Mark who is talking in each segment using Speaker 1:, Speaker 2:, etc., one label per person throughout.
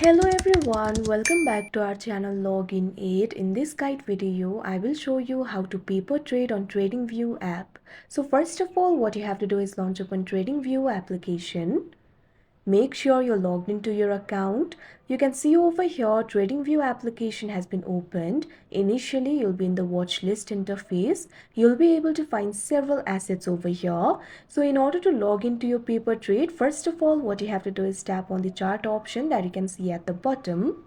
Speaker 1: Hello everyone, welcome back to our channel Login 8. In this guide video, I will show you how to paper trade on TradingView app. So first of all, what you have to do is launch open TradingView application. Make sure you're logged into your account. You can see over here TradingView application has been opened. Initially, you'll be in the watch list interface. You'll be able to find several assets over here. So in order to log into your paper trade, first of all, what you have to do is tap on the chart option that you can see at the bottom.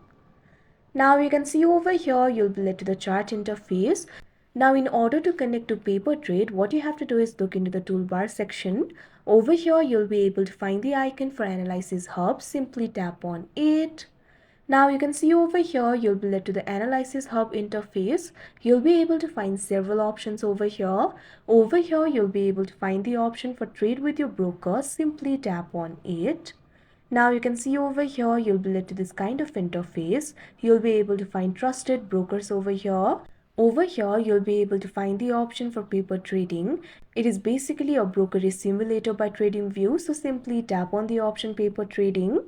Speaker 1: Now you can see over here, you'll be led to the chart interface. Now in order to connect to paper trade, what you have to do is look into the toolbar section. Over here, you'll be able to find the icon for Analysis Hub. Simply tap on it. Now you can see over here, you'll be led to the Analysis Hub interface. You'll be able to find several options over here. Over here, you'll be able to find the option for Trade with your broker. Simply tap on it. Now you can see over here, you'll be led to this kind of interface. You'll be able to find trusted brokers over here. Over here, you'll be able to find the option for paper trading. It is basically a brokerage simulator by TradingView. So simply tap on the option paper trading.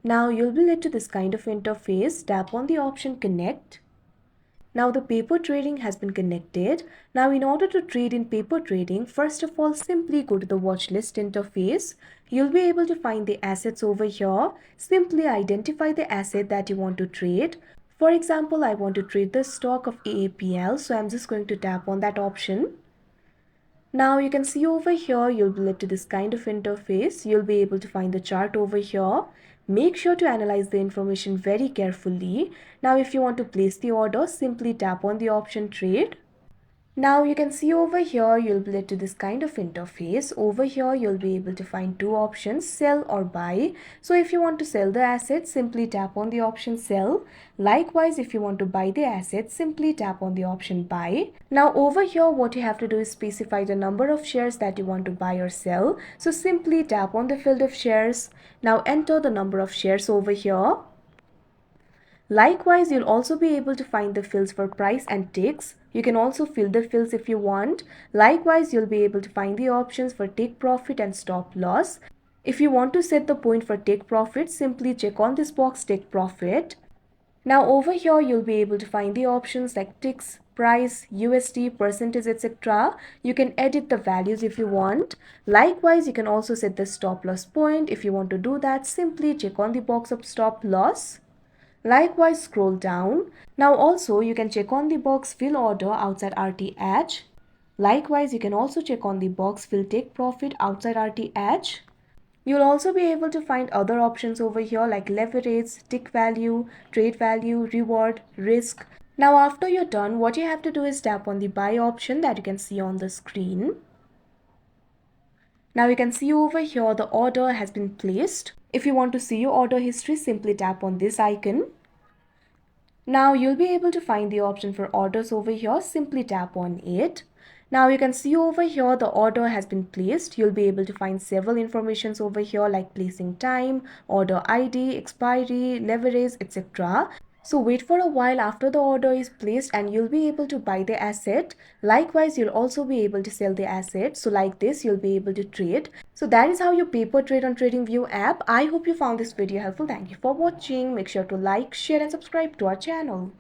Speaker 1: Now you'll be led to this kind of interface. Tap on the option connect. Now the paper trading has been connected. Now in order to trade in paper trading, first of all, simply go to the watch list interface. You'll be able to find the assets over here. Simply identify the asset that you want to trade. For example, I want to trade the stock of AAPL, so I'm just going to tap on that option. Now you can see over here, you'll be led to this kind of interface. You'll be able to find the chart over here. Make sure to analyze the information very carefully. Now if you want to place the order, simply tap on the option trade. Now you can see over here, you'll be led to this kind of interface. Over here, you'll be able to find two options, sell or buy. So if you want to sell the asset, simply tap on the option sell. Likewise, if you want to buy the asset, simply tap on the option buy. Now over here, what you have to do is specify the number of shares that you want to buy or sell. So simply tap on the field of shares. Now enter the number of shares over here. Likewise, you'll also be able to find the fields for price and ticks. You can also fill the fields if you want. Likewise, you'll be able to find the options for take profit and stop loss. If you want to set the point for take profit, simply check on this box take profit. Now over here, you'll be able to find the options like ticks, price, USD, percentage, etc. You can edit the values if you want. Likewise, you can also set the stop loss point. If you want to do that, simply check on the box of stop loss. Likewise, scroll down. Now also you can check on the box fill order outside RTH. Likewise, you can also check on the box fill take profit outside RTH. You'll also be able to find other options over here like leverage, tick value, trade value, reward, risk. Now after you're done, what you have to do is tap on the buy option that you can see on the screen. Now you can see over here the order has been placed. If you want to see your order history, simply tap on this icon. Now you'll be able to find the option for orders over here. Simply tap on it. Now you can see over here the order has been placed. You'll be able to find several informations over here like placing time, order ID, expiry, leverage, etc. So wait for a while after the order is placed and you'll be able to buy the asset. Likewise, you'll also be able to sell the asset. So like this, you'll be able to trade. So that is how you paper trade on TradingView app. I hope you found this video helpful. Thank you for watching. Make sure to like, share and subscribe to our channel.